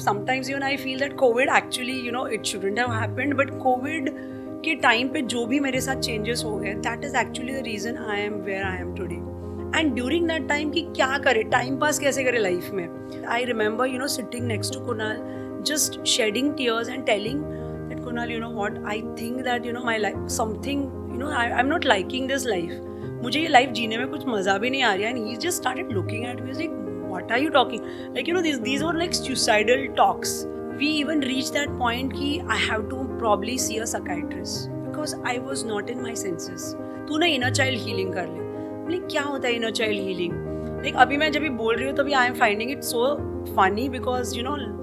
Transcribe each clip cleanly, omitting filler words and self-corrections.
sometimes even I feel that COVID actually, it shouldn't have happened, but COVID के time पे जो भी मेरे साथ चेंजेस हो गए, that is actually the reason I am where I am today. And during that time कि क्या करे, टाइम पास कैसे करे लाइफ में. I remember, sitting next to Kunal, just shedding tears and telling that Kunal, you know what, I think that, my life, something, I'm not liking this life. मुझे ये life जीने में कुछ मज़ा भी नहीं आ रहा है. And he just started looking at me, he was like, what are you talking? Like, these were like suicidal talks. We even reached that point कि I have to probably see a psychiatrist because I was not in my senses. तू ना inner child healing कर ले. मतलब क्या होता है inner child healing? Like अभी मैं जब भी बोल रही हूँ तभी I am finding it so funny because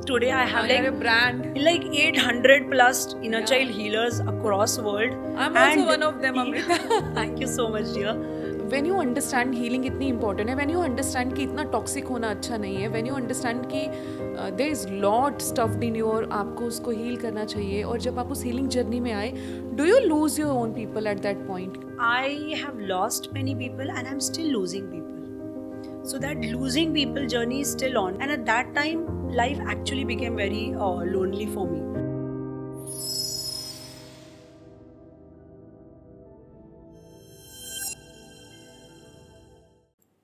today I have like a brand like 800 plus inner child healers across world. I'm also one of them, Amrita. Thank you so much, dear. When you understand healing इतनी important है, when you understand कि इतना toxic होना अच्छा नहीं है, when you understand कि there is lot stuffed in you और आपको उसको heal करना चाहिए, और जब आप उस healing journey में आए, do you lose your own people at that point? I have lost many people and I'm still losing people. So that losing people journey is still on, and at that time life actually became very lonely for me.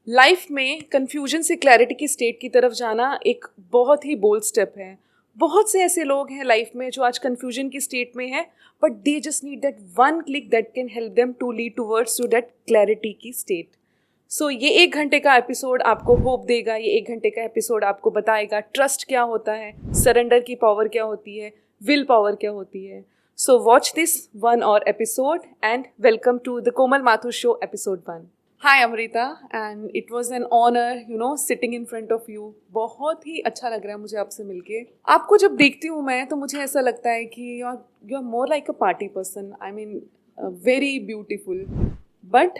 Life में confusion से clarity की state की तरफ जाना एक बहुत ही bold step है. बहुत से ऐसे लोग हैं लाइफ में जो आज कन्फ्यूजन की स्टेट में है, but they just need that one click that can help them to lead towards to that clarity की स्टेट. सो ये 1 घंटे का एपिसोड आपको होप देगा. ये 1 घंटे का एपिसोड आपको बताएगा ट्रस्ट क्या होता है, सरेंडर की पावर क्या होती है, विल पावर क्या होती है. सो वॉच दिस वन और episode and welcome to the Komal Mathur show episode 1. Hi Amrita, and it was an honor, sitting in front of you. बहुत ही अच्छा लग रहा है मुझे आपसे मिलके. आपको जब देखती हूँ मैं तो मुझे ऐसा लगता है कि you're more like a party person. I mean, very beautiful. But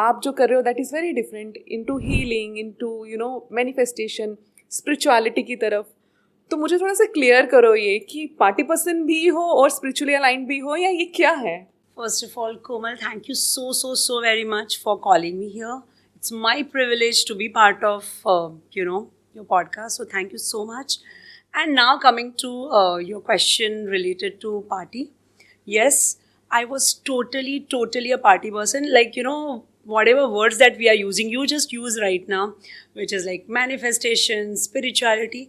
आप जो कर रहे हो that is very different. Into healing, into manifestation, spirituality की तरफ. तो मुझे थोड़ा सा क्लियर करो ये कि पार्टी पर्सन भी हो और स्पिरिचुअली अलाइंड भी हो, या ये क्या है? First of all, Komal, thank you so very much for calling me here. It's my privilege to be part of, your podcast. So thank you so much. And now coming to your question related to party. Yes, I was totally a party person. Like, whatever words that we are using, you just use right now, which is like manifestation, spirituality.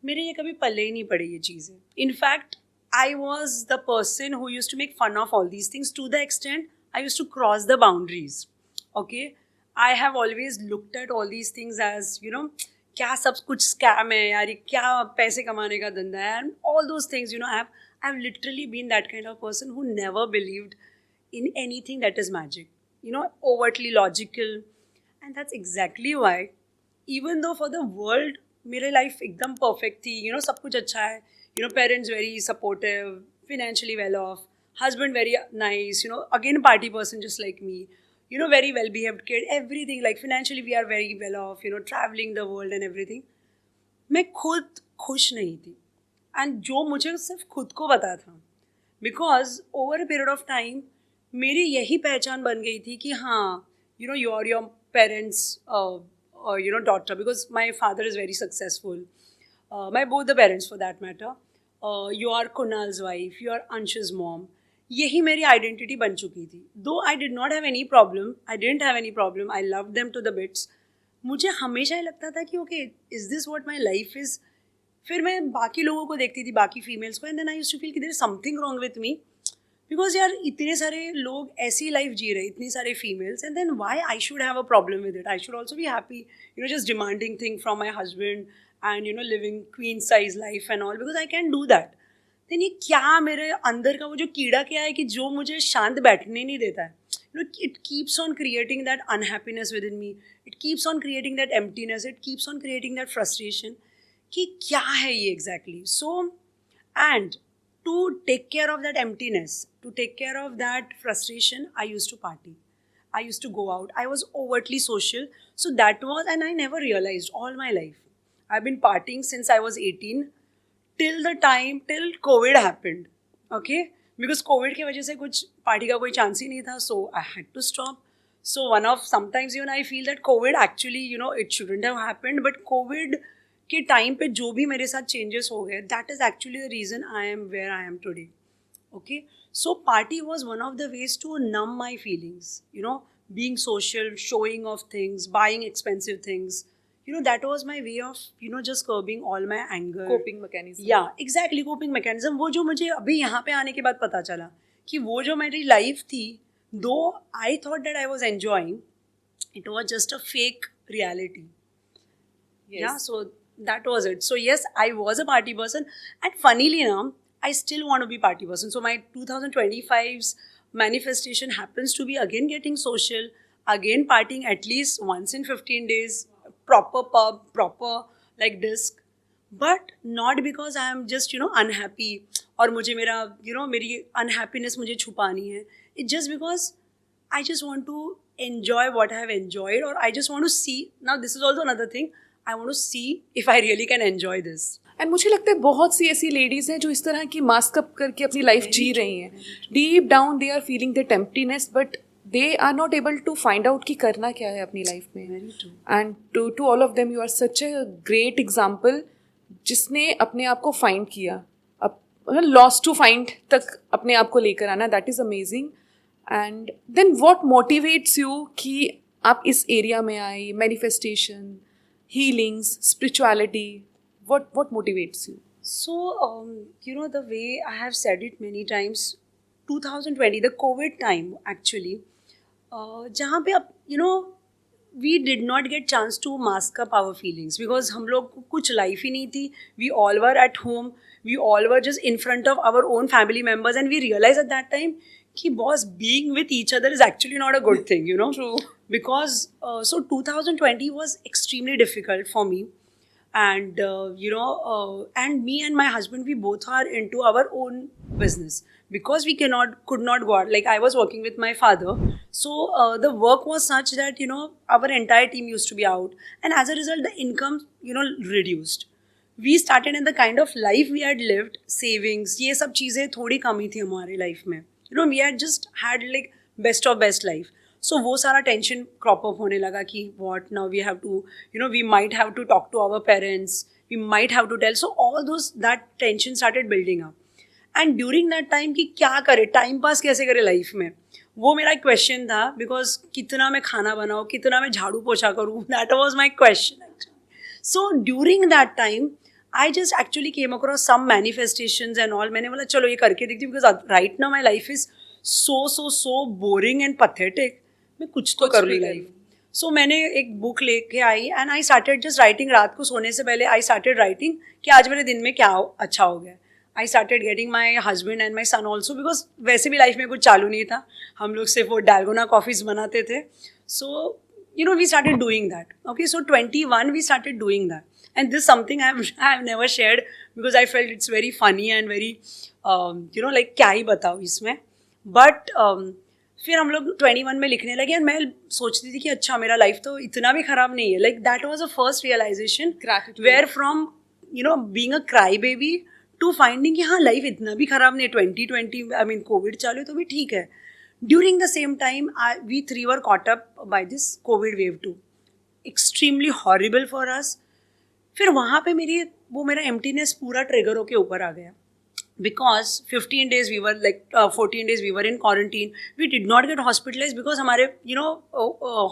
मेरे ये कभी पल्ले ही नहीं पड़े ये चीज़ें. In fact, I was the person who used to make fun of all these things to the extent I used to cross the boundaries. Okay? I have always looked at all these things as, क्या सब कुछ scam है यार, ये क्या पैसे कमाने का धंधा है, and all those things, I've literally been that kind of person who never believed in anything that is magic, overtly logical. And that's exactly why, even though for the world, मेरे life एकदम perfect थी, सब कुछ अच्छा है, parents very supportive, financially well off, husband very nice, again party person just like me, very well behaved kid, everything, like financially we are very well off, traveling the world and everything. मैं खुद खुश नहीं थी, and जो मुझे सिर्फ खुद को पता था, because over a period of time मेरी यही पहचान बन गई थी कि हाँ, you're your parents daughter, because my father is very successful. My both the parents for that matter. You are Kunal's wife, you are Ansh's mom. यही मेरी आइडेंटिटी बन चुकी थी. Though I did not have any problem, I didn't have any problem, I loved them to the bits. मुझे हमेशा ही लगता था कि okay, is this what my life is? फिर मैं बाकी लोगों को देखती थी, बाकी फीमेल्स को, and then I used to feel कि there is something wrong with me. Because यार इतने सारे लोग ऐसी लाइफ जी रहे, इतनी सारे females, and then why I should have a problem with it? I should also be happy, just demanding things from my husband and living queen size life and all, because I can do that. Then ये क्या मेरे अंदर का वो जो कीड़ा क्या है कि जो मुझे शांत बैठने नहीं देता है. It keeps on creating that unhappiness within me. It keeps on creating that emptiness. It keeps on creating that frustration. कि क्या है ये exactly? So, and to take care of that emptiness, to take care of that frustration, I used to party. I used to go out. I was overtly social. So that was, and I never realized all my life. I've been partying since I was 18 till COVID happened. Okay? Because COVID की वजह से कुछ party का कोई chance ही नहीं था. So I had to stop. So sometimes even I feel that COVID actually, it shouldn't have happened. But COVID कि time पे जो भी मेरे साथ चेंजेस हो गए, that is actually the reason I am where I am today. Okay, so party was one of the ways to numb my feelings, being social, showing off things, buying expensive things. That was my way of just curbing all my anger. Coping mechanism. Yeah, exactly, coping mechanism. वो जो मुझे अभी यहाँ पे आने के बाद पता चला कि वो जो मेरी लाइफ थी, though I thought that I was enjoying, it was just a fake reality. Yes. Yeah, so that was it. So yes, I was a party person, and funnily enough, I still want to be party person. So my 2025's manifestation happens to be again getting social, again partying at least once in 15 days, proper pub, proper like disc, but not because I am just unhappy और मुझे मेरा मेरी unhappiness मुझे छुपानी है. It's just because I just want to enjoy what I have enjoyed, or I just want to see. Now this is also another thing. I want to see if I really can enjoy this. And मुझे लगता है बहुत सी ऐसी ladies हैं जो इस तरह की मास्क अप करके अपनी लाइफ जी रही हैं. Deep down they are feeling that emptiness, but they are not able to find out कि करना क्या है अपनी लाइफ में. And to all of them you are such a great example जिसने अपने आप को फाइंड किया, लॉस्ट टू फाइंड तक अपने आप को लेकर आना. That is amazing. And then what motivates you कि आप इस एरिया में आए? Manifestation, healings, spirituality, what motivates you? So, the way I have said it many times, 2020, the COVID time actually, जहाँ पे अब we did not get chance to mask up our feelings because हम लोग को कुछ life ही नहीं थी. We all were at home. We all were just in front of our own family members, and we realized at that time कि boss, being with each other is actually not a good thing, True. Because so 2020 was extremely difficult for me, and and me and my husband, we both are into our own business because we could not go out. Like I was working with my father, so the work was such that our entire team used to be out, and as a result the income reduced. We started in the kind of life we had lived, savings, ये सब चीज़ें थोड़ी कमी थी हमारी life में. We had just had like best of best life. So वो सारा टेंशन क्रॉप अप होने लगा कि what now we have to, we might have to talk to our parents, we might have to tell. So all that tension started building up. And during that time कि क्या करे, time pass कैसे करे life में, वो मेरा question था. Because कितना मैं खाना बनाऊँ, कितना मैं झाड़ू पोछा करूँ, that was my question actually. So during that time I just actually came across some manifestations and all. मैंने बोला चलो ये करके देखती हूँ because right now my life is so boring and pathetic. मैं कुछ तो कर लूँ लाइफ. सो मैंने एक बुक लेके आई and I started just writing. रात को सोने से पहले आई स्टार्टेड राइटिंग कि आज मेरे दिन में क्या अच्छा हो गया. I started getting my husband and my son also because वैसे भी लाइफ में कुछ चालू नहीं था. हम लोग सिर्फ वो डालगोना कॉफ़ीज बनाते थे. सो we started doing that. Okay, so 21 we started doing that. And this is something I have never shared because I felt it's very funny and very like क्या ही बताऊँ इसमें. But फिर हम लोग 21 में लिखने लगे और मैं सोचती थी कि अच्छा मेरा लाइफ तो इतना भी ख़राब नहीं है. Like that was a first realization where from being a cry baby to finding कि हाँ लाइफ इतना भी ख़राब नहीं है. 2020 I mean कोविड चालू है तो भी ठीक है. During the same time, we three were caught up by this COVID wave 2. Extremely horrible for us. फिर वहाँ पे मेरा emptiness पूरा trigger होके ऊपर आ गया. Because 15 days we were 14 days we were in quarantine. We did not get hospitalized because हमारे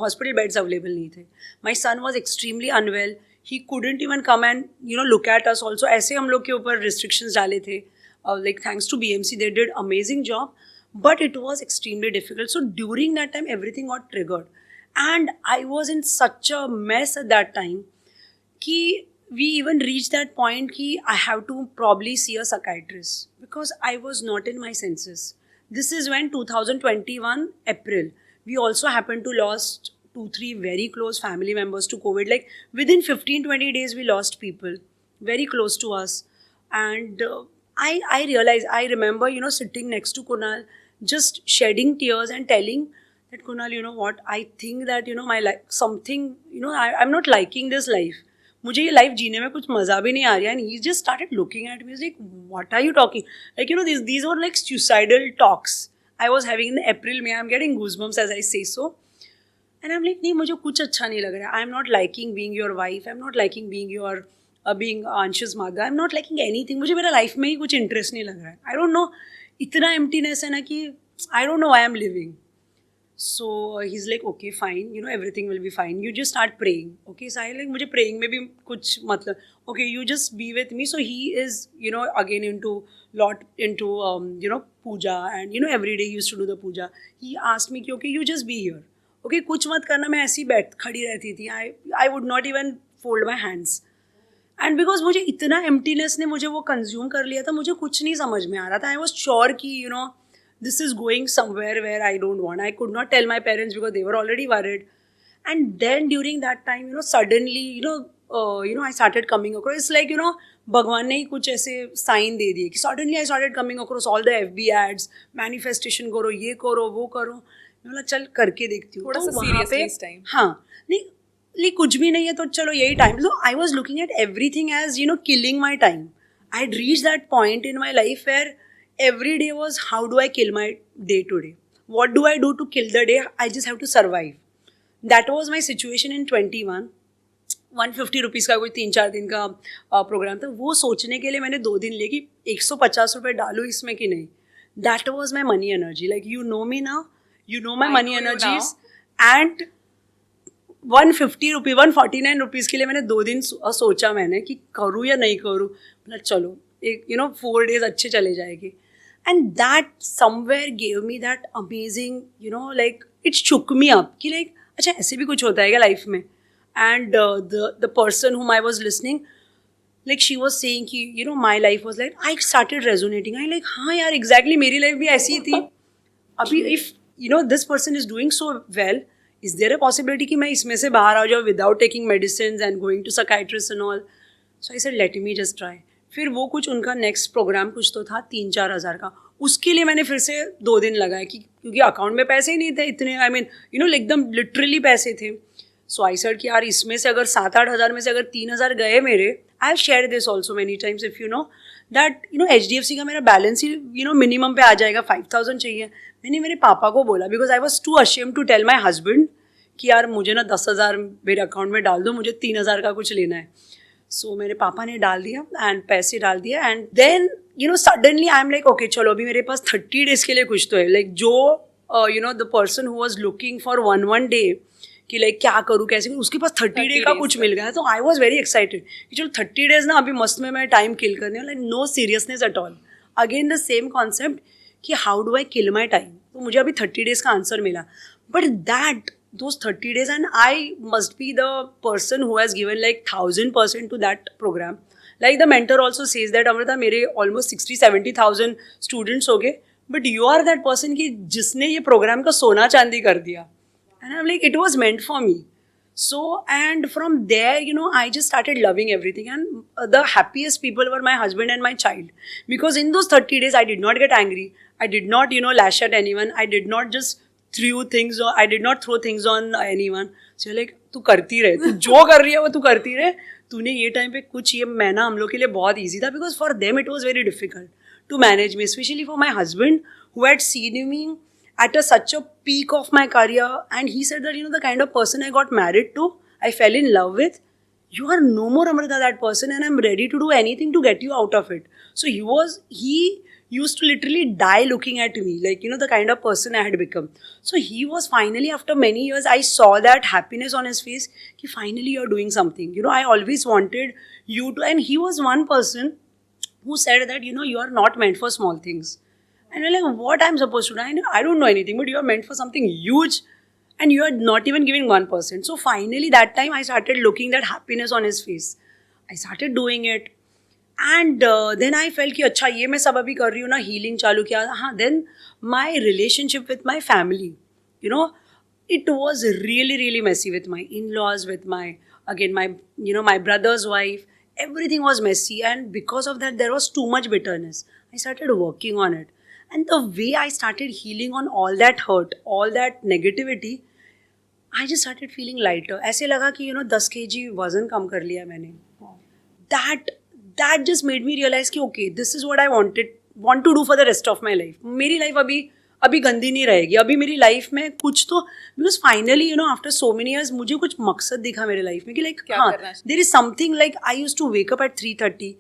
hospital beds available नहीं थे. My son was extremely unwell. He couldn't even come and look at us also. ऐसे हम लोग के ऊपर restrictions डाले थे. Like thanks to BMC, they did amazing job. But it was extremely difficult. So during that time, everything got triggered. And I was in such a mess at that time कि we even reached that point कि I have to probably see a psychiatrist because I was not in my senses. This is when 2021 April, we also happened to lost 2-3 very close family members to COVID. Like within 15-20 days, we lost people very close to us. And I realized, I remember, sitting next to Kunal, just shedding tears and telling that Kunal, what, I think that, my life, something, I'm not liking this life. मुझे ये life जीने में कुछ मज़ा भी नहीं आ रहा है. And he just started looking at me. He's like, what are you talking? Like, these were like suicidal talks I was having in April. May I'm getting goosebumps as I say so. And I'm like, नहीं मुझे कुछ अच्छा नहीं लग रहा है. I'm not liking being your wife. I'm not liking being your being Anshu's mother. I'm not liking anything. मुझे मेरा लाइफ में ही कुछ इंटरेस्ट नहीं लग रहा है. I don't know. इतना एम्प्टीनेस है ना कि I don't know why I'm living. So he's like, okay, fine, you know, everything will be fine. You just start praying. Okay, so I like, मुझे praying में भी कुछ मतलब, okay, you just be with me. So he is, you know, again into you know, puja, and you know, every day he used to do the puja. He asked me कि okay, you just be here. Okay, कुछ मत करना. मैं ऐसी खड़ी रहती थी. I would not even fold my hands. And because मुझे इतना एम्प्टीनेस ने मुझे वो कंज्यूम कर लिया था, मुझे कुछ नहीं समझ में आ रहा था. आई वॉज श्योर कि you know this is going somewhere where I don't want. I could not tell my parents because they were already worried. And then during that time, you know, suddenly you know I started coming across. It's like, you know, भगवान ने ही कुछ ऐसे sign दे दिए कि suddenly I started coming across all the FB ads, manifestation करो, ये करो, वो करो. मतलब चल करके देखती हूँ. थोड़ा सा सीरियसली इस टाइम. हाँ, नहीं कुछ भी नहीं है तो चलो यही time. So I was looking at everything as, you know, killing my time. I had reach that point in my life where every day was how do I kill my day to day. What do I do to kill the day? I just have to survive. That was my situation in 21. 150 rupees का कोई 3-4 दिन का programme था. वो सोचने के लिए मैंने 2 दिन लिए कि 150 रुपये डालूँ इसमें कि नहीं. That was my money energy. Like you no me now, you know my money energies. And 149 rupees के लिए मैंने 2 दिन सोचा मैंने कि करूँ या नहीं करूँ. मतलब चलो एक, you know, 4 days अच्छे चले जाएंगे. And that somewhere gave me that amazing, you know, like it shook me up कि like अच्छा ऐसे भी कुछ होता है क्या लाइफ में. And the person whom I was listening, like she was saying कि you know my life was like, I started resonating. I like हाँ यार exactly मेरी लाइफ भी ऐसी ही थी. अभी if you know this person is doing so well, is there a possibility कि मैं इसमें से बाहर आ जाऊँ without taking medicines and going to psychiatrist and all. So I said let me just try. फिर वो कुछ उनका नेक्स्ट प्रोग्राम कुछ तो था 3-4 हज़ार का. उसके लिए मैंने फिर से 2 दिन लगाए कि क्योंकि अकाउंट में पैसे ही नहीं थे इतने. आई मीन यू नो एकदम लिटरली पैसे थे. सो आई सेड कि यार इसमें से अगर 7-8 हज़ार में से अगर 3 हज़ार गए मेरे, I have share this also many times if you know that you know HDFC का मेरा balance he you know minimum पे आ जाएगा. 5,000 चाहिए. मैंने मेरे पापा को बोला because I was too ashamed to tell my husband कि यार मुझे ना 10,000 मेरे अकाउंट में डाल दो, मुझे 3,000 का कुछ लेना है. सो मेरे पापा ने डाल दिया एंड पैसे डाल दिया. And then you know suddenly I am like okay चलो अभी मेरे पास 30 days के लिए कुछ तो है. लाइक जो you know the person who was looking for one day कि लाइक क्या करूँ कैसे करूँ, उसके पास 30 day का कुछ मिल गया. तो आई वॉज वेरी एक्साइटेड कि चलो 30 days ना अभी मस्त में मैं टाइम किल करने वाला. No seriousness at all. Again the same concept कि how do I kill my time. तो मुझे अभी 30 days का आंसर मिला. But that those 30 days and I must be the person who has given like 1,000% to that program. Like the mentor also says that Amrita मेरे almost 60-70,000 students हो गए, but you are that person कि जिसने ये program का सोना चांदी कर दिया. And I'm like it was meant for me. So and from there you know I just started loving everything, and the happiest people were my husband and my child, because in those 30 days I did not get angry. I did not you know lash at anyone. I did not just threw things or I did not throw things on anyone. So like तू करती रहे, तू जो कर रही है वो तू करती रहे. तूने ये टाइम पे कुछ ये मैं ना हम लोग के लिए बहुत ईजी था because for them it was very difficult to manage me, specially for my husband who had seen me at such a peak of my career, and he said that you know the kind of person I got married to, I fell in love with, you are no more Amrita that person, and I'm ready to do anything to get you out of it. So he used to literally die looking at me, like you know the kind of person I had become. So he was finally, after many years, I saw that happiness on his face ki finally you're doing something. You know, I always wanted you to, and he was one person who said that you know you are not meant for small things. And I'm like, what I'm supposed to do? I don't know anything, but you are meant for something huge, and you are not even giving 1%. So finally, that time I started looking that happiness on his face. I started doing it, and then I felt कि अच्छा ये मैं सब अभी कर रही हूँ ना, healing चालू किया. हाँ, then my relationship with my family, you know, it was really really messy with my in-laws, with my again my you know my brother's wife. Everything was messy, and because of that, there was too much bitterness. I started working on it. And the way I started healing on all that hurt, all that negativity, I just started feeling lighter. ऐसे लगा कि you know 10 kg वजन कम कर लिया मैंने. That just made me realize कि okay, this is what I want to do for the rest of my life. मेरी life अभी अभी गंदी नहीं रहेगी, अभी मेरी लाइफ में कुछ तो, because finally after so many years मुझे कुछ मकसद दिखा मेरे लाइफ में कि लाइक क्या हाँ, करना है? There is something like I use to wake up at 3:30.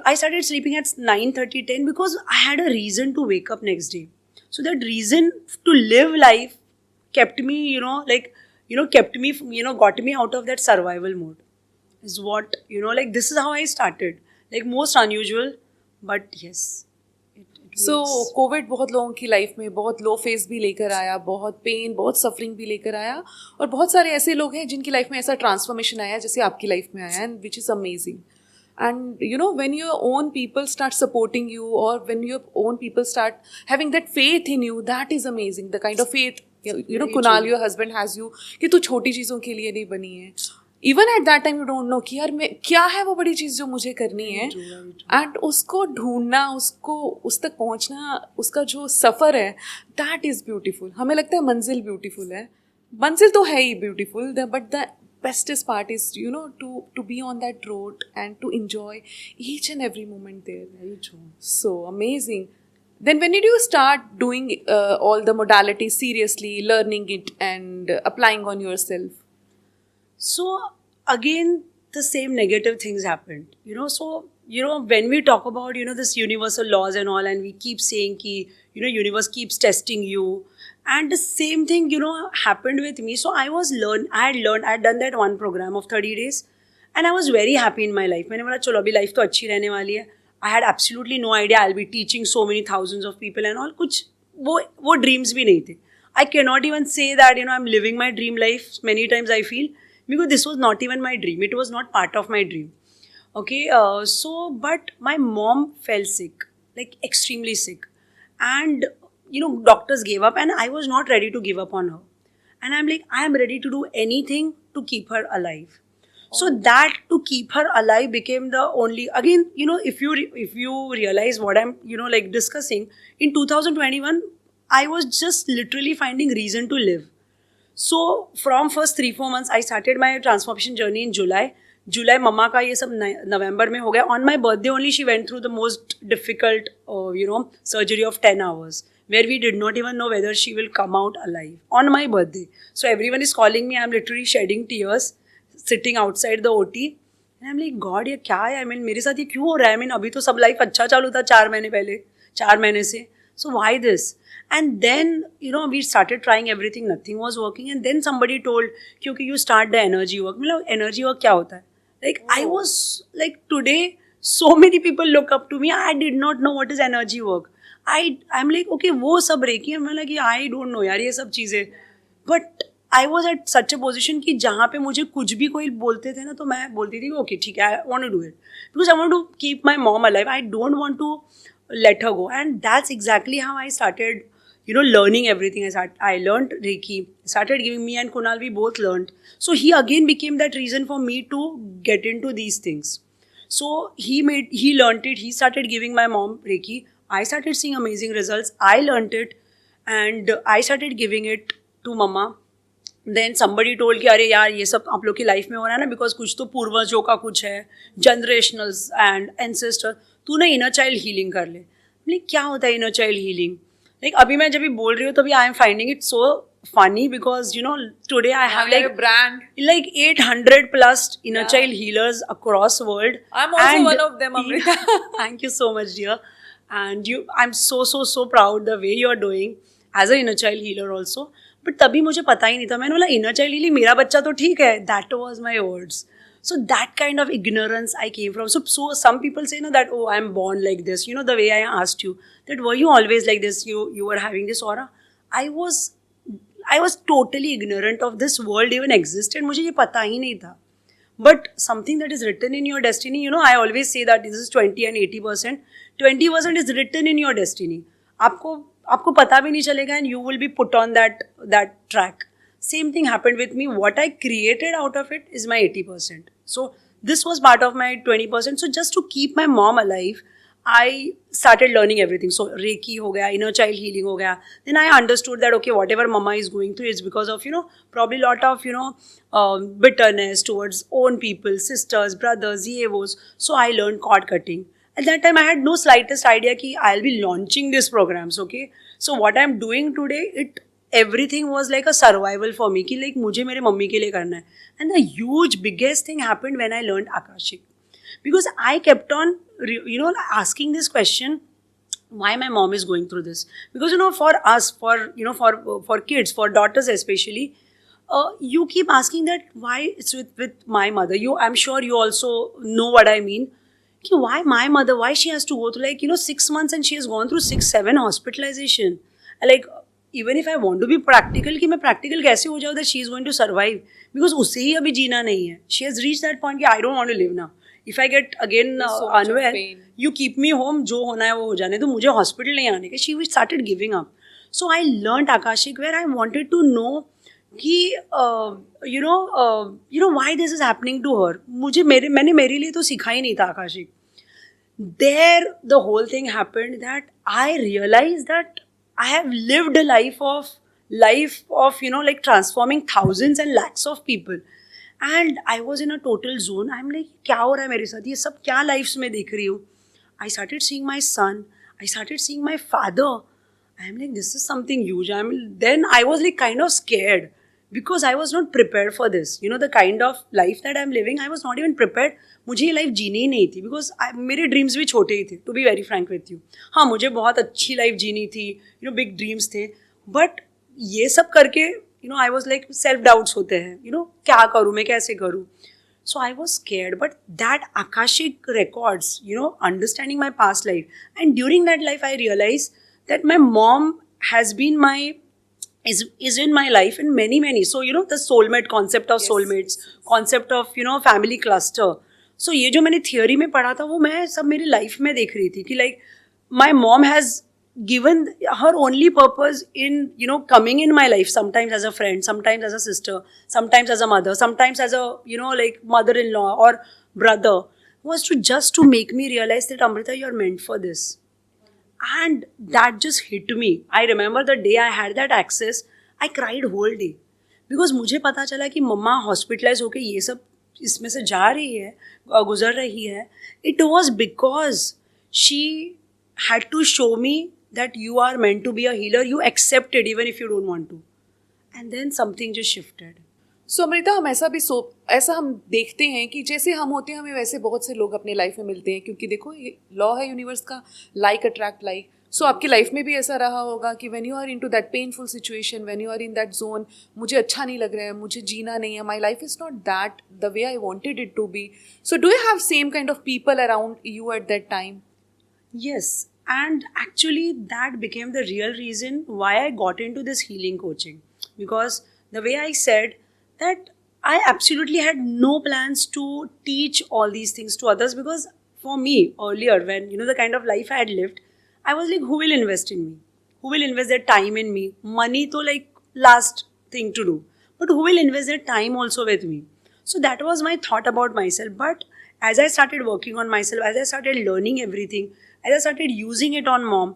I started sleeping at 9:30, 10 because I had a reason to wake up next day. So that reason to live life kept me, kept me, got me out of that survival mode. Is what, like this is how I started. Like most unusual, but yes. So Covid बहुत लोगों की life में बहुत लो face भी लेकर आया, बहुत pen, बहुत सफरिंग भी लेकर आया, और बहुत सारे ऐसे लोग हैं जिनकी लाइफ में ऐसा ट्रांसफॉर्मेशन आया जैसे आपकी लाइफ में आया, and which is amazing. And when your own people start supporting you, or when your own people start having that faith in you, that is amazing. The kind of faith, Kunal, your husband has you, कि तू छोटी चीज़ों के लिए नहीं बनी है. Even at that time you don't know कि यार मैं क्या है वो बड़ी चीज़ जो मुझे करनी है, and उसको ढूंढना, उसको उस तक पहुंचना, उसका जो सफ़र है, that is beautiful. हमें लगता है मंजिल ब्यूटीफुल है, मंजिल तो है ही beautiful, but the bestest part is to be on that road and to enjoy each and every moment there. Very true. So amazing. Then when did you start doing all the modalities seriously, learning it and applying on yourself? So again, the same negative things happened. So when we talk about this universal laws and all, and we keep saying ki universe keeps testing you, and the same thing happened with me. So I had done that one program of 30 days, and I was very happy in my life. मैंने बोला चलो अभी life तो अच्छी रहने वाली है. I had absolutely no idea I'll be teaching so many thousands of people and all. कुछ वो dreams भी नहीं थे. I cannot even say that I'm living my dream life. Many times I feel, because this was not even my dream. It was not part of my dream. Okay, but my mom fell sick, like extremely sick, and doctors gave up, and I was not ready to give up on her. And I'm like, I am ready to do anything to keep her alive. So that to keep her alive became the only, again, if you realize what I'm discussing, in 2021 I was just literally finding reason to live. So from first 3-4 months I started my transformation journey in July. मम्मा का ये सब नवंबर में हो गया. On my birthday only she went through the most difficult surgery of 10 hours, where we did not even know whether she will come out alive on my birthday. So everyone is calling me. I'm literally shedding tears, sitting outside the OT, and I'm like, God, ये क्या है? I mean, मेरे साथ ये क्यों हो रहा है? I mean, अभी तो सब लाइफ अच्छा चालू था 4 महीने से. So why this? And then we started trying everything. Nothing was working. And then somebody told, क्योंकि you start the energy work. मतलब energy work क्या होता है? Like I was like, today so many people look up to me. I did not know what is energy work. I'm like, okay, वो सब recce है. मैं like, I don't know यार ये सब चीज़ें. But I was at such a position कि जहाँ पे मुझे कुछ भी कोई बोलते थे ना, तो मैं बोलती थी okay, ठीक है, I want to do it because I want to keep my mom alive. I don't want to let her go. And that's exactly how I started learning everything. I learned Reiki. Started giving, me and Kunal, we both learned. So he again became that reason for me to get into these things. So he learned it. He started giving my mom Reiki. I started seeing amazing results. I learned it, and I started giving it to Mama. Then somebody told कि अरे यार ये सब आप लोग की life में हो रहा है ना, बिकॉज कुछ तो पूर्वजों का कुछ है, जनरेशनल्स एंड एंसेस्टर, तू ना इनर चाइल्ड हीलिंग कर ले. लाइक क्या होता है इनर चाइल्ड हीलिंग? लाइक अभी मैं जब भी बोल रही हूँ तभी I am finding it so funny because today I have like a brand, like 800 plus inner child healers across world. I'm also one of them, Amrita. Thank you so much, dear. And I'm so proud the way you're doing as an inner child healer also. But तभी मुझे पता ही नहीं था. मैंने बोला inner child healing, मेरा बच्चा तो ठीक है. That was my words. So that kind of ignorance I came from. So some people say that, oh, I'm born like this. The way I asked you that, were you always like this? You were having this aura. I was totally ignorant of this world even existed. मुझे ये पता ही नहीं था. But something that is written in your destiny, I always say that this is 20 and 80%. 20% is written in your destiny. आपको पता भी नहीं चलेगा, and you will be put on that track. Same thing happened with me. What I created out of it is my 80%. So this was part of my 20%. So just to keep my mom alive, I started learning everything. So Reiki हो गया, inner child healing हो गया. Then I understood that okay, whatever mama is going through is because of probably lot of bitterness towards own people, sisters, brothers, ye wo's. So I learned cord cutting. At that time, I had no slightest idea कि I'll be launching these programs, okay? So what I'm doing today, everything was like a survival for me कि like मुझे मेरे mummy के लिए करना है. And the huge biggest thing happened when I learned Akashic. Because I kept on, asking this question, why my mom is going through this. Because, for us, for kids, for daughters especially, you keep asking that why it's with my mother. I'm sure you also know what I mean. Ki why my mother? Why she has to go through 6 months and she has gone through 6-7 hospitalization. Like even if I want to be practical, कि मैं practical कैसे हो जाऊँ that she is going to survive because उसे ही अभी जीना नहीं है. She has reached that point कि I don't want to live now. If I get again so much of unwell, pain. you keep me home. जो होना है वो हो जाने दो. मुझे hospital नहीं आने के. She started giving up. So I learned Akashic where I wanted to know कि why this is happening to her. मैंने मेरे लिए तो सीखा ही नहीं था Akashic. There the whole thing happened that I realized that I have lived a life of transforming thousands and lakhs of people. And I was in a total zone. I'm like, क्या हो रहा है मेरे साथ? ये सब क्या lives में देख रही हूँ? I started seeing my son. I started seeing my father. I'm like, this is something huge. Then I was like kind of scared because I was not prepared for this. The kind of life that I'm living, I was not even prepared. मुझे ये life जीनी ही नहीं थी because मेरे dreams भी छोटे ही थे to be very frank with you. हाँ, मुझे बहुत अच्छी लाइफ जीनी थी, बिग ड्रीम्स थे, बट ये सब करके I was like self doubts होते हैं, क्या करूँ मैं, कैसे करूँ. So I was scared, but that Akashic records, understanding my past life. And during that life, I realized that my mom has been is in my life in many. So, the soulmate concept of soulmates, concept of, family cluster. So, ये जो मैंने theory में पढ़ा था, वो मैं सब मेरी life में देख रही थी कि like my mom has given her only purpose in coming in my life, sometimes as a friend, sometimes as a sister, sometimes as a mother, sometimes as a like mother-in-law or brother, was to make me realize that Amrita, you're meant for this. And that just hit me. I remember the day I had that access, I cried whole day because मुझे पता चला कि मम्मा hospitalise होके ये सब इसमें से जा रही है, गुजर रही है. It was because she had to show me that you are meant to be a healer. You accept it even if you don't want to. And then something just shifted. सो अमृता, हम ऐसा हम देखते हैं कि जैसे हम होते हैं हमें वैसे बहुत से लोग अपने लाइफ में मिलते हैं, क्योंकि देखो ये लॉ है यूनिवर्स का, लाइक अट्रैक्ट लाइक. सो आपकी लाइफ में भी ऐसा रहा होगा कि when you are into that painful situation, when you are in that zone, मुझे अच्छा नहीं लग रहा है, मुझे जीना नहीं है, my life is not that the way I wanted it to be. So do you have same kind of people around you at that time? Yes, and actually that became the real reason why I got into this healing coaching. Because the way I said that I absolutely had no plans to teach all these things to others, because for me earlier, when the kind of life I had lived, I was like, who will invest in me? Who will invest their time in me? Money to like last thing to do. But who will invest their time also with me? So that was my thought about myself. But as I started working on myself, as I started learning everything, as I started using it on mom,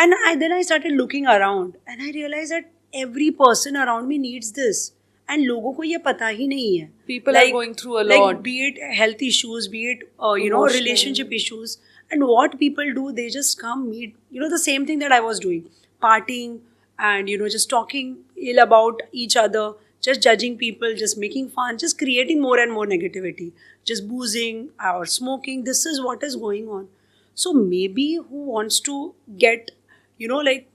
and then I started looking around and I realized that every person around me needs this. And लोगों को ये पता ही नहीं है. People are going through a lot. Like be it health issues, be it relationship issues, and what people do, they just come meet. The same thing that I was doing, partying and just talking ill about each other, just judging people, just making fun, just creating more and more negativity, just boozing or smoking. This is what is going on. So maybe who wants to get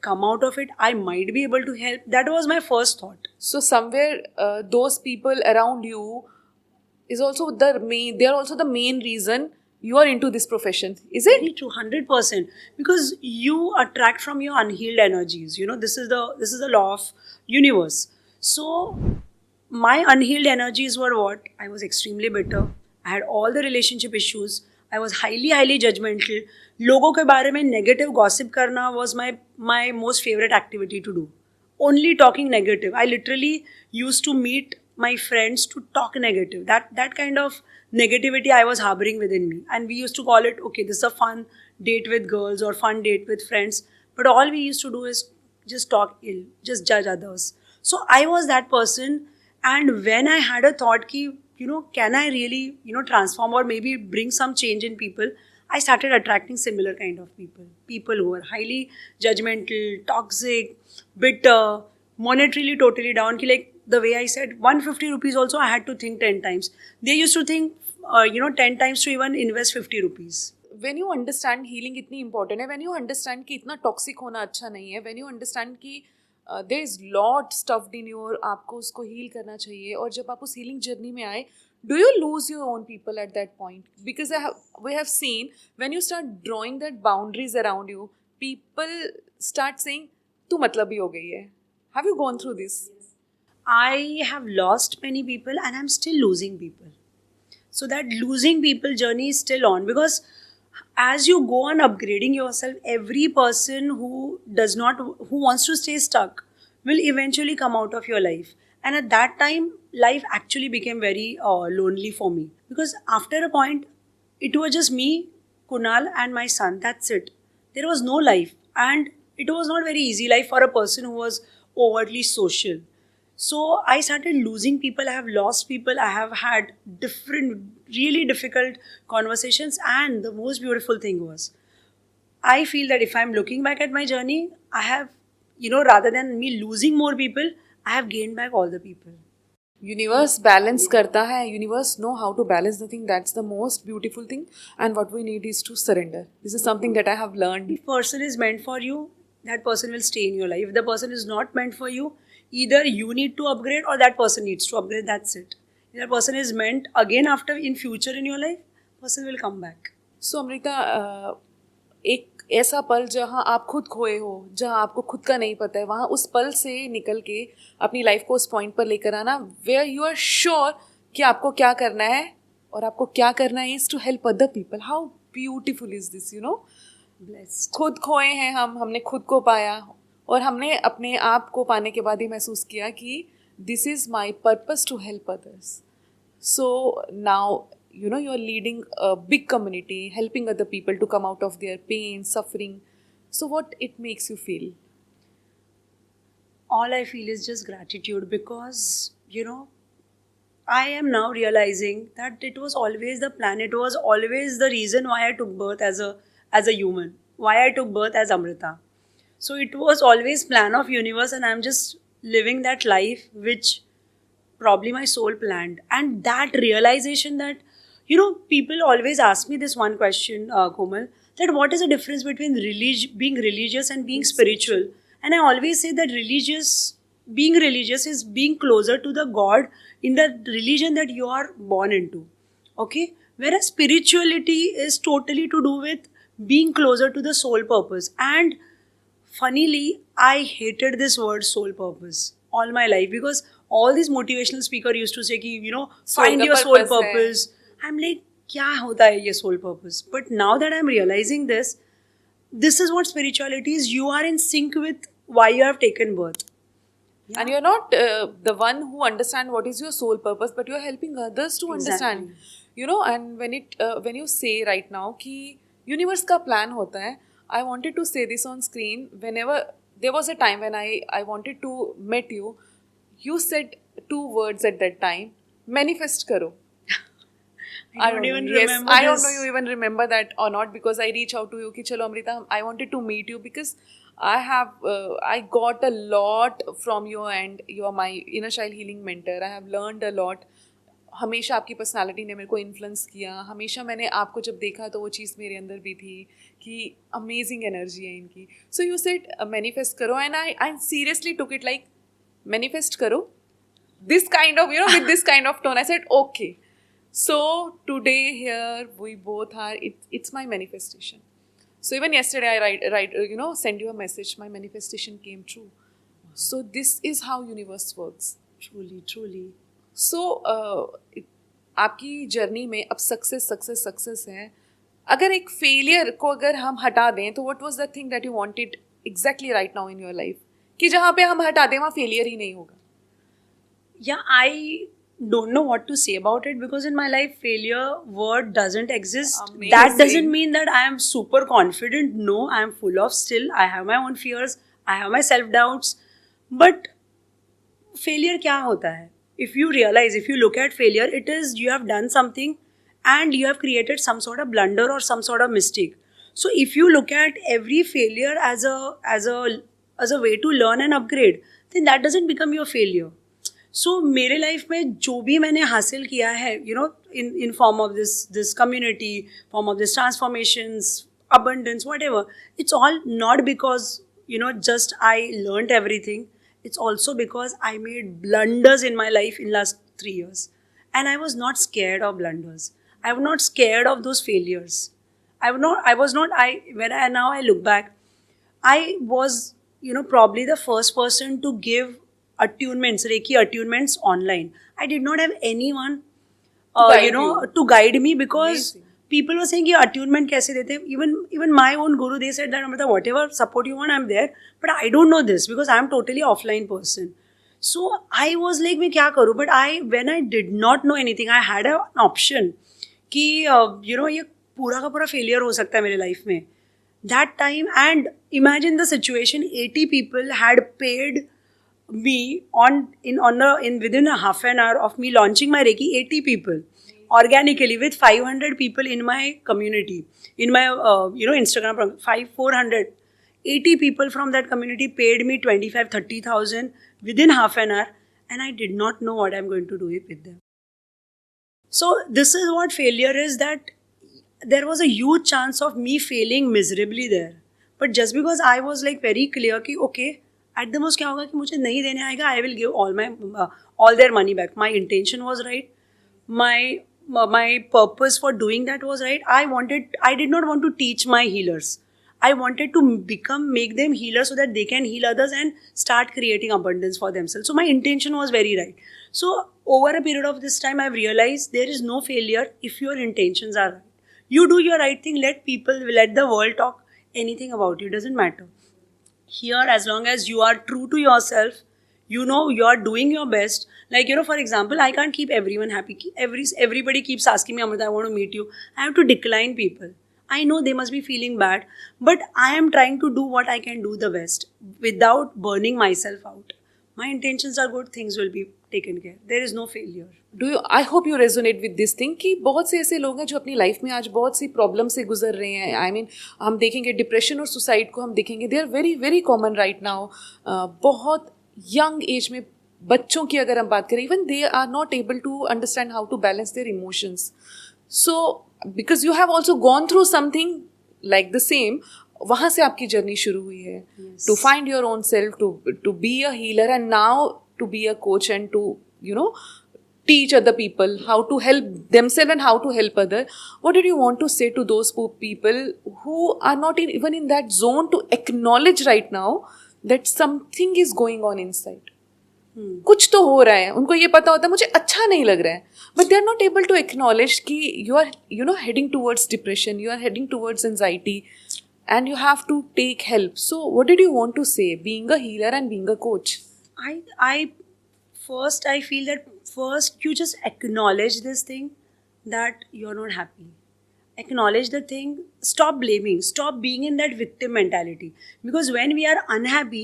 come out of it, I might be able to help. That was my first thought. So somewhere those people around you is also they are also the main reason you are into this profession, is it? Very true, 100%. Because you attract from your unhealed energies. This is the law of universe. So my unhealed energies were what? I was extremely bitter. I had all the relationship issues. I was highly judgmental. लोगों के बारे में negative gossip करना was my most favorite activity to do. Only talking negative. I literally used to meet my friends to talk negative. That kind of negativity I was harboring within me. And we used to call it, okay, this is a fun date with girls or fun date with friends. But all we used to do is just talk ill, just judge others. So I was that person. And when I had a thought ki, can I really, transform or maybe bring some change in people, I started attracting similar kind of people. People who are highly judgmental, toxic, bitter, monetarily totally down. Ki like the way I said, 150 rupees also I had to think 10 times. They used to think, 10 times to even invest 50 rupees. when you understand healing इतनी important है, when you understand कि इतना toxic होना अच्छा नहीं है, when you understand कि there is lot stuffed in your, आपको उसको heal करना चाहिए, और जब आप उस healing journey में आए, do you lose your own people at that point? Because we have seen when you start drawing that boundaries around you, people start saying तू मतलबी हो गई है. Have you gone through this? I have lost many people and I'm still losing people. So that losing people journey is still on, because as you go on upgrading yourself, every person who wants to stay stuck will eventually come out of your life. And at that time, life actually became very lonely for me, because after a point, it was just me, Kunal, and my son. That's it. There was no life, and it was not very easy life for a person who was overtly social. So I started losing people. I have lost people. I have had different, really difficult conversations. And the most beautiful thing was, I feel that if I'm looking back at my journey, I have, rather than me losing more people, I have gained back all the people. Universe balance करता है. Universe know how to balance the thing. That's the most beautiful thing. And what we need is to surrender. This is something that I have learned. If person is meant for you, that person will stay in your life. If the person is not meant for you, either you need to upgrade or that person needs to upgrade. That's it. If that person is meant again after in future in your life, person will come back. So Amrita, एक ऐसा पल जहाँ आप खुद खोए हो, जहाँ आपको खुद का नहीं पता है, वहाँ उस पल से निकल के अपनी लाइफ को उस पॉइंट पर लेकर आना where you are sure कि आपको क्या करना है, और आपको क्या करना है is to help other people. How beautiful is this, Blessed. खुद खोए हैं हमने खुद को पाया, और हमने अपने आप को पाने के बाद ही महसूस किया कि this is my purpose to help others. So now, you are leading a big community, helping other people to come out of their pain, suffering. So what it makes you feel? All I feel is just gratitude, because, I am now realizing that it was always the plan. It was always the reason why I took birth as a human, why I took birth as Amrita. So it was always plan of universe, and I'm just living that life which probably my soul planned. And that realization that, people always ask me this one question, Komal, that what is the difference between being religious and being spiritual? And I always say that being religious is being closer to the God in the religion that you are born into. Okay? Whereas spirituality is totally to do with being closer to the soul purpose. And funnily, I hated this word soul purpose all my life, because all these motivational speakers used to say, find your soul purpose. I'm like, kya hota hai ye soul purpose? But now that I'm realizing this is what spirituality is. You are in sync with why you have taken birth. Yeah. And you're not the one who understand what is your soul purpose, but you're helping others to understand. And when you say right now कि universe का plan होता है, I wanted to say this on screen. Whenever there was a time when I wanted to meet you, you said 2 words at that time. Manifest karo. I don't even remember I don't know you even remember that or not, because I reach out to you कि चलो Amrita, I wanted to meet you because I got a lot from you, and you are my inner child healing mentor. I have learned a lot. हमेशा आपकी personality ने मेरे को influence किया. हमेशा मैंने आपको जब देखा तो वो चीज़ मेरे अंदर भी थी कि अमेजिंग एनर्जी है इनकी. सो यू सेड मैनिफेस्ट करो, and I seriously took it like manifest करो, this kind of, with this kind of tone. I said, okay. So today here we both are, it's my manifestation. So even yesterday I send you a message, my manifestation came true. So this is how universe works. Truly. So आपकी journey में अब success है. अगर एक failure को अगर हम हटा दें तो what was the thing that you wanted exactly right now in your life, कि जहाँ पे हम हटा दें वहाँ फेलियर ही नहीं होगा? Yeah, I don't know what to say about it, because in my life failure word doesn't exist. Amazing. That doesn't mean that I am super confident. No, I am full of still. I have my own fears. I have my self-doubts. But failure क्या होता है? If you realize, if you look at failure, it is you have done something and you have created some sort of blunder or some sort of mistake. So if you look at every failure as a way to learn and upgrade, then that doesn't become your failure. सो मेरे life में जो भी मैंने हासिल किया है, you know, in form of this community, form of this transformations, abundance, whatever, it's all not because, you know, just I learned everything. It's also because I made blunders in my life in last 3 years, and I was not scared of blunders. I was not scared of those failures. When I look back, I was, you know, probably the first person to give Reiki attunements online. I did not have anyone, to guide me, because Amazing. people were saying, ये attunement कैसे देते हैं? Even my own guru, they said that, Amrita, whatever support you want, I'm there. But I don't know this because I'm totally offline person. So I was like, मैं क्या करूँ? But when I did not know anything, I had an option कि, ये पूरा का पूरा failure हो सकता है मेरे life में. That time, and imagine the situation, 80 people had paid me within a half an hour of me launching my Reiki. 80 people organically, with 500 people in my community, in my Instagram program, 400, 80 people from that community paid me 25,000-30,000 within half an hour, and I did not know what I'm going to do with them. So this is what failure is, that there was a huge chance of me failing miserably there, but just because I was like very clear कि okay, at the most क्या होगा कि मुझे नहीं देने आएगा, I will give all their money back. My intention was right. My purpose for doing that was right. I did not want to teach my healers. I wanted to make them healers so that they can heal others and start creating abundance for themselves. So my intention was very right. So over a period of this time, I've realized there is no failure if your intentions are right. You do your right thing, let the world talk anything about you, doesn't matter. Here, as long as you are true to yourself, you know you are doing your best. Like, for example, I can't keep everyone happy. Everybody keeps asking me, Amrita, I want to meet you. I have to decline people. I know they must be feeling bad, but I am trying to do what I can do the best without burning myself out. My intentions are good, things will be taken care. There is no failure. I hope you resonate with this thing कि बहुत से ऐसे लोग हैं जो अपनी life में आज बहुत सी प्रॉब्लम से गुजर रहे हैं. I mean, हम देखेंगे डिप्रेशन और सुसाइड को हम देखेंगे, they are very very common right now. बहुत यंग एज में बच्चों की अगर हम बात करें, even they are not able to understand how to balance their emotions. So because you have also gone through something like the same, वहाँ से आपकी जर्नी शुरू हुई है to find your own self, to be a healer and now to be a coach and to teach other people how to help themselves and how to help others. What did you want to say to those people who are not even in that zone to acknowledge right now that something is going on inside? कुछ तो हो रहा है, उनको ये पता होता है मुझे अच्छा नहीं लग रहा है, but they are not able to acknowledge कि you are heading towards depression, you are heading towards anxiety, and you have to take help. So what did you want to say, being a healer and being a coach? I feel that first you just acknowledge this thing that you're not happy. Acknowledge the thing, stop blaming, stop being in that victim mentality. Because when we are unhappy,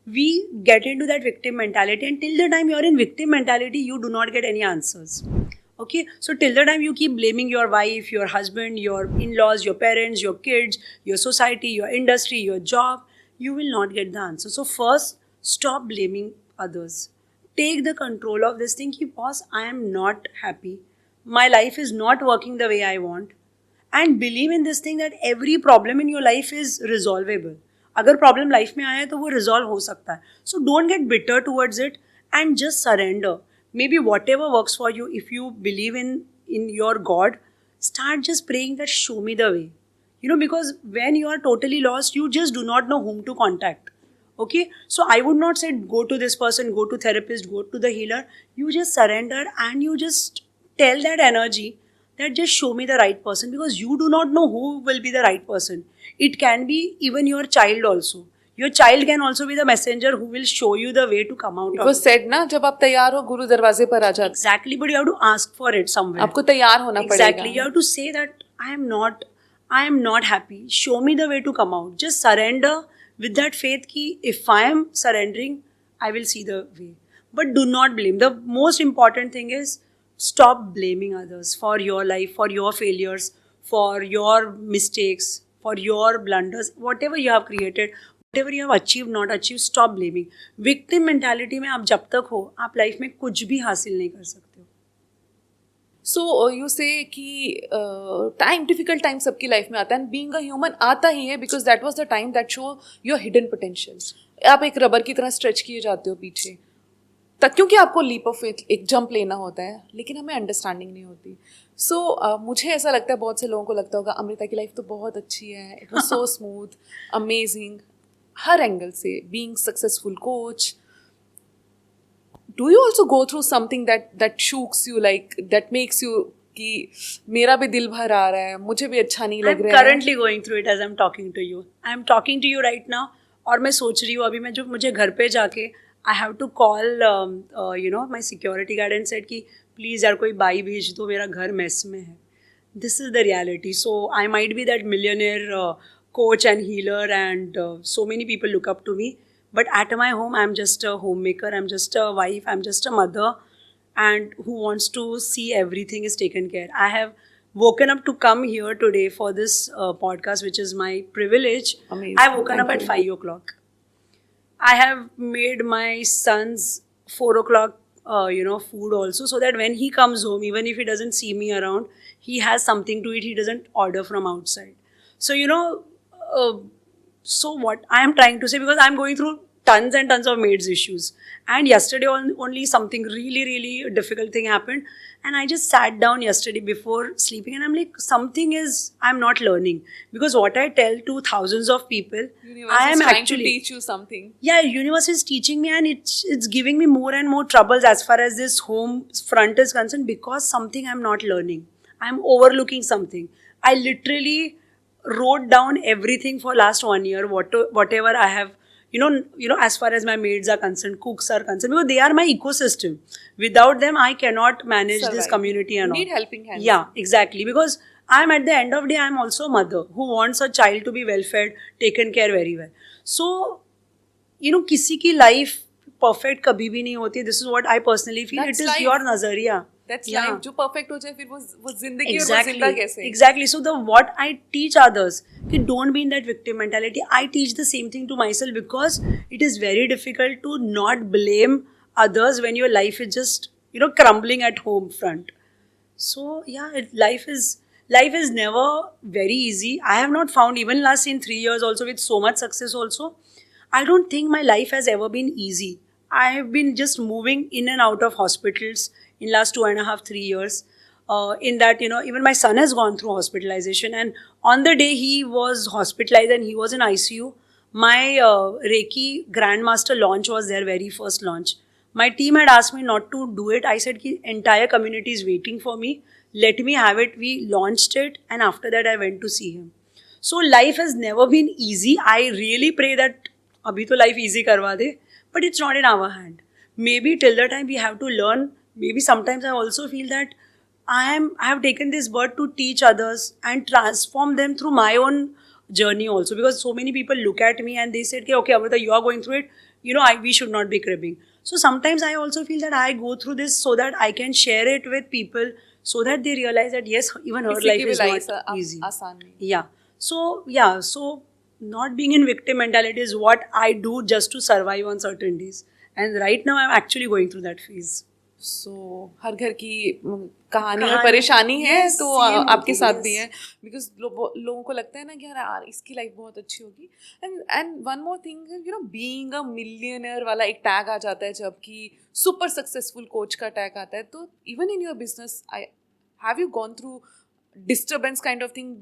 we get into that victim mentality, and till the time you're in victim mentality, you do not get any answers. Okay, so till the time you keep blaming your wife, your husband, your in-laws, your parents, your kids, your society, your industry, your job, you will not get the answer. So first, stop blaming others. Take the control of this thing. Boss, I am not happy. My life is not working the way I want. And believe in this thing that every problem in your life is resolvable. अगर problem life में आया है तो वो resolve हो सकता है. So don't get bitter towards it and just surrender. Maybe whatever works for you, if you believe in your God, start just praying that show me the way. Because when you are totally lost, you just do not know whom to contact. Okay, so I would not say go to this person, go to therapist, go to the healer. You just surrender and you just tell that energy that just show me the right person, because you do not know who will be the right person. It can be even your child also. Your child can also be the messenger who will show you the way to come out. It was said ना, जब आप तैयार हो गुरु दरवाजे पर आ जाते. Exactly, but you have to ask for it somewhere. आपको तैयार होना पड़ेगा. Exactly, you have to say that I am not happy. Show me the way to come out. Just surrender. With that faith ki if I am surrendering, I will see the way. But do not blame. The most important thing is stop blaming others for your life, for your failures, for your mistakes, for your blunders, whatever you have created, whatever you have achieved, not achieved, stop blaming. Victim mentality में आप जब तक हो, आप life में कुछ भी हासिल नहीं कर सकते हो. सो यू से कि टाइम, डिफिकल्ट टाइम सबकी लाइफ में आता है, एंड बीइंग अ ह्यूमन आता ही है, because that was the time that show your hidden potential. आप एक रबर की तरह स्ट्रेच किए जाते हो पीछे तक, क्योंकि आपको लीप ऑफ फेथ, एक जंप लेना होता है, लेकिन हमें अंडरस्टैंडिंग नहीं होती. सो मुझे ऐसा लगता है, बहुत से लोगों को लगता होगा अमृता की लाइफ तो बहुत अच्छी है, it was so smooth, amazing, हर एंगल से, being successful coach. Do you also go through something that shooks you, like that makes you कि मेरा भी दिल भर आ रहा है, मुझे भी अच्छा नहीं लग रहा है? I'm currently going through it as I'm talking to you. I'm talking to you right now. और मैं सोच रही हूँ अभी मैं जो मुझे घर पे जाके I have to call my security guard and said कि please यार कोई बाई भेज दो, मेरा घर मेस में है. This is the reality. So I might be that millionaire coach and healer, and so many people look up to me. But at my home, I'm just a homemaker, I'm just a wife, I'm just a mother, and who wants to see everything is taken care. I have woken up to come here today for this podcast, which is my privilege. Amazing. I've woken up at 5 o'clock. I have made my son's 4 o'clock, food also, so that when he comes home, even if he doesn't see me around, he has something to eat. He doesn't order from outside. So, so what I am trying to say, because I'm going through tons and tons of maids issues, and yesterday only something really, really difficult thing happened, and I just sat down yesterday before sleeping, and I'm like, I'm not learning, because what I tell to thousands of people, Universe I am is trying actually to teach you something. Yeah, universe is teaching me, and it's giving me more and more troubles as far as this home front is concerned, because something I'm not learning, I'm overlooking something. I literally wrote down everything for last 1 year, whatever I have, as far as my maids are concerned, cooks are concerned, because they are my ecosystem. Without them, I cannot manage this Survive. community and all. Need helping hands. Yeah, exactly. Because I'm at the end of the day, I'm also a mother who wants her child to be well fed, taken care very well. So, किसी की life perfect कभी भी नहीं होती. This is what I personally feel. That's it is life. your nazariya. That's Yeah. life. जो perfect हो जाए फिर वो जिंदगी और वो जिंदा कैसे? Exactly. So what I teach others, कि don't be in that victim mentality. I teach the same thing to myself, because it is very difficult to not blame others when your life is just crumbling at home front. So yeah, life is never very easy. I have not found, even last in 3 years also, with so much success also, I don't think my life has ever been easy. I have been just moving in and out of hospitals in last 2.5, 3 years. In that, even my son has gone through hospitalization, and on the day he was hospitalized and he was in ICU, my Reiki Grandmaster launch was their very first launch. My team had asked me not to do it. I said ki entire community is waiting for me. Let me have it. We launched it, and after that I went to see him. So life has never been easy. I really pray that abhi to life easy karwa de, but it's not in our hand. Maybe till the time we have to learn. Maybe sometimes I also feel that I have taken this birth to teach others and transform them through my own journey also, because so many people look at me and they said, okay, Amrita, you are going through it. We should not be cribbing. So sometimes I also feel that I go through this so that I can share it with people, so that they realize that yes, even her life is not easy. Yeah. So not being in victim mentality is what I do just to survive on certain days. And right now I'm actually going through that phase. सो हर घर की कहानी और परेशानी है, तो आपके साथ भी है, बिकॉज लोगों को लगता है ना कि यार इसकी लाइफ बहुत अच्छी होगी. And one more thing, being a millionaire वाला एक टैग आ जाता है, जबकि सुपर सक्सेसफुल कोच का टैग आता है. तो even in your business, have you gone through disturbance kind of thing,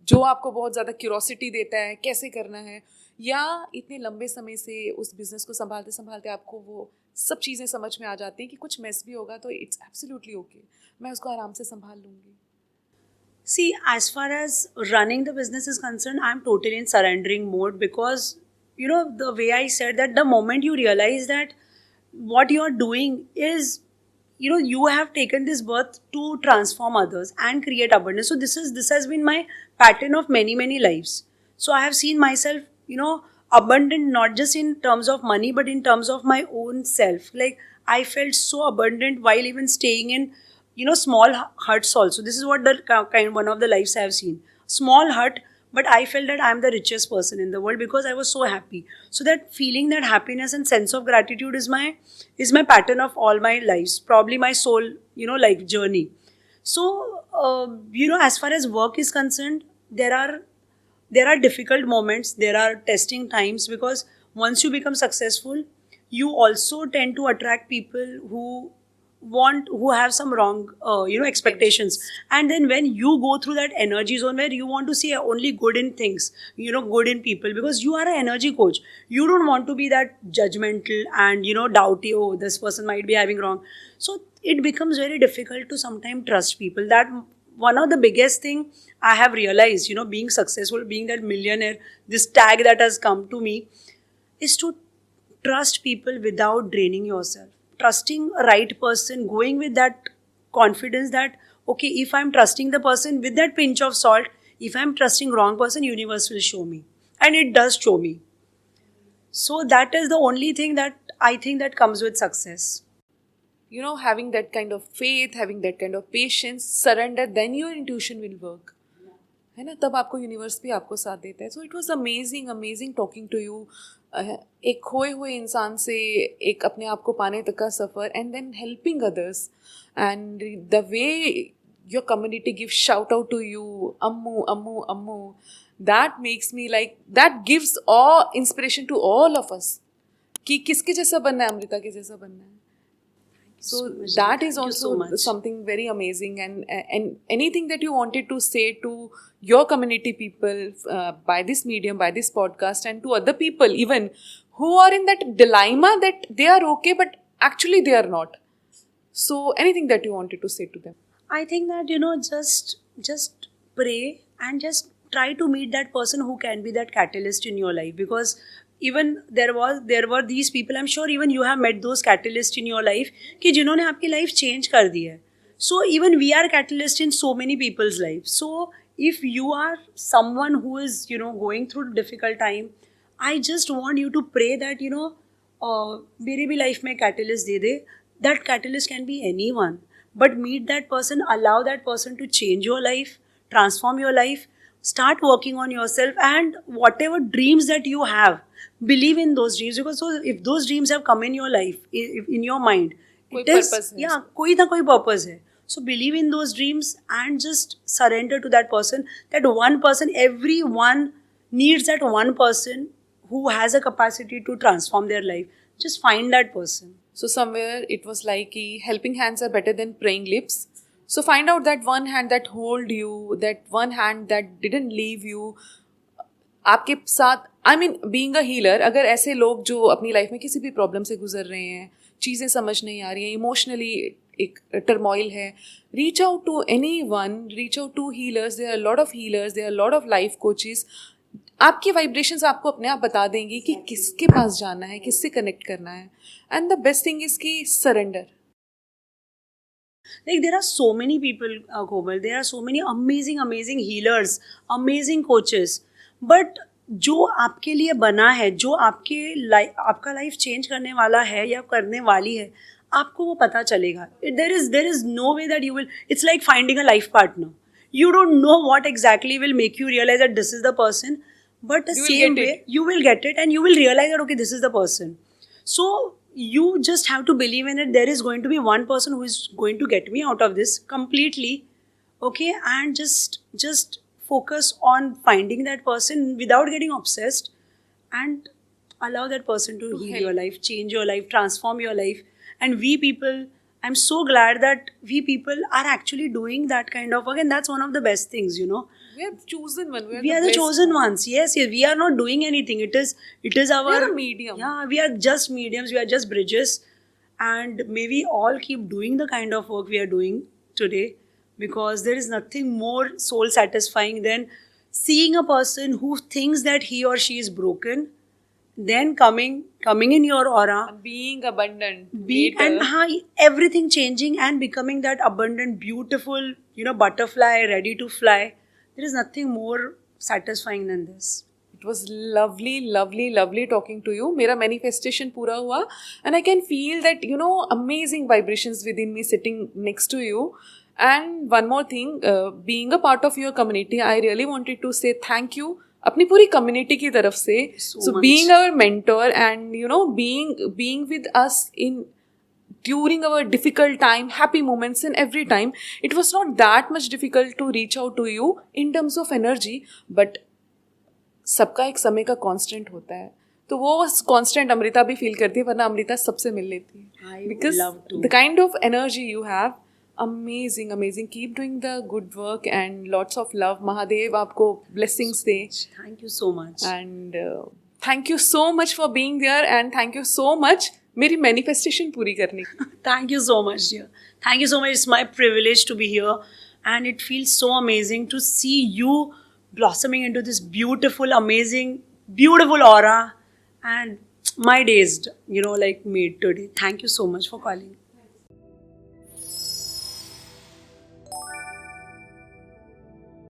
जो आपको बहुत ज़्यादा क्यूरोसिटी देता है कैसे करना है, या इतने लंबे समय से उस बिजनेस को संभालते संभालते आपको वो सब चीज़ें समझ में आ जाती हैं कि कुछ मेस भी होगा तो इट्स एब्सोल्युटली ओके, मैं उसको आराम से संभाल लूँगी? See, as far as running the business is concerned, I'm totally in surrendering mode, because, the way I said that the moment you realize that what you're doing is, you have taken this birth to transform others and create abundance. So this has been my pattern of many, many lives. So I have seen myself, abundant, not just in terms of money, but in terms of my own self. Like, I felt so abundant while even staying in small huts also. This is what the kind one of the lives I have seen. Small hut, but I felt that I'm the richest person in the world because I was so happy. So that feeling, that happiness and sense of gratitude is my pattern of all my lives. Probably my soul, life journey. So as far as work is concerned, there are difficult moments, there are testing times, because once you become successful, you also tend to attract people who have some wrong expectations. And then when you go through that energy zone where you want to see only good in things, good in people, because you are an energy coach, you don't want to be that judgmental and doubt, oh, this person might be having wrong. So it becomes very difficult to sometimes trust people. That one of the biggest thing I have realized, being successful, being that millionaire, this tag that has come to me, is to trust people without draining yourself. Trusting a right person, going with that confidence that, okay, if I'm trusting the person with that pinch of salt, if I'm trusting wrong person, universe will show me. And it does show me. So that is the only thing that I think that comes with success. Having that kind of faith, having that kind of patience, surrender, then your intuition will work. है ना, तब आपको universe भी आपको साथ देता है. So it was amazing talking to you. एक खोए हुए इंसान से एक अपने आप को पाने तक का सफ़र, and then helping others, and the way your community give shout out to you, Ammu Ammu Ammu, that makes me like, that gives all inspiration to all of us कि किसके जैसा बनना है, अमृता के जैसा बनना है. So that is also something very amazing, and anything that you wanted to say to your community people by this medium, by this podcast, and to other people even who are in that dilemma that they are okay but actually they are not. So anything that you wanted to say to them? I think that just pray and just try to meet that person who can be that catalyst in your life, because even there were these people, I'm sure even you have met those catalysts in your life कि जिन्होंने आपकी life change कर दी है. So even we are catalyst in so many people's life. So if you are someone who is going through difficult time, I just want you to pray that मेरी भी life में catalyst they they. That catalyst can be anyone, but meet that person, allow that person to change your life, transform your life. Start working on yourself, and whatever dreams that you have, believe in those dreams, because so if those dreams have come in your life, in your mind, कोई it is purpose है. कोई ना कोई purpose है. So believe in those dreams and just surrender to that person. That one person, everyone needs that one person who has a capacity to transform their life. Just find that person. So somewhere it was like helping hands are better than praying lips. So find out that one hand that hold you, that one hand that didn't leave you. आपके साथ, I mean being a healer, अगर ऐसे लोग जो अपनी life में किसी भी प्रॉब्लम से गुजर रहे हैं, चीज़ें समझ नहीं आ रही हैं, इमोशनली एक टर्मोइल है, reach out to anyone, reach out to healers. There are lot of healers, there are lot of life coaches. आपकी वाइब्रेशंस आपको अपने आप बता देंगी कि किसके पास जाना है, किससे कनेक्ट करना है. And the best thing is कि surrender. Like there are so many people, Komal, there are so many amazing healers, amazing coaches, but जो आपके लिए बना है, जो आपका लाइफ चेंज करने वाला है या करने वाली है, आपको वो पता चलेगा. There is no way that you will, it's like finding a life partner. You don't know what exactly will make you realize that this is the person, but the same way you will get it and you will realize that, okay, this is the person. So you just have to believe in it. There is going to be one person who is going to get me out of this completely, okay, and just focus on finding that person without getting obsessed, and allow that person to heal your life, change your life, transform your life. And we people, I'm so glad that we people are actually doing that kind of work, and that's one of the best things, We are chosen one. We are the chosen ones. Yes, we are not doing anything. It is our... We are a medium. Yeah, we are just mediums. We are just bridges. And may we all keep doing the kind of work we are doing today, because there is nothing more soul satisfying than seeing a person who thinks that he or she is broken, then coming in your aura, being abundant, and everything changing and becoming that abundant, beautiful, butterfly ready to fly. There is nothing more satisfying than this. It was lovely, lovely, lovely talking to you. मेरा manifestation पूरा हुआ and I can feel that, you know, amazing vibrations within me sitting next to you. And one more thing, being a part of your community, I really wanted to say thank you अपनी पूरी community की तरफ से. So much. being our mentor and, you know, being with us in during our difficult time, happy moments and every time, it was not that much difficult to reach out to you in terms of energy, but सबका एक समय का constant होता है. तो वो constant Amrita भी feel करती है, वरना अमृता सबसे मिल लेती है. I would because love to. The kind of energy you have, amazing amazing. Keep doing the good work and lots of love. Mahadev आपको ब्लेसिंग्स दे. Thank you so much. And thank you so much for being there and thank you so much मेरी manifestation पूरी करने की. Thank you so much, dear. Thank you so much. It's my privilege to be here. And it feels so amazing to see you blossoming into this beautiful, amazing, beautiful aura. And my days, you know, like made today. Thank you so much for calling.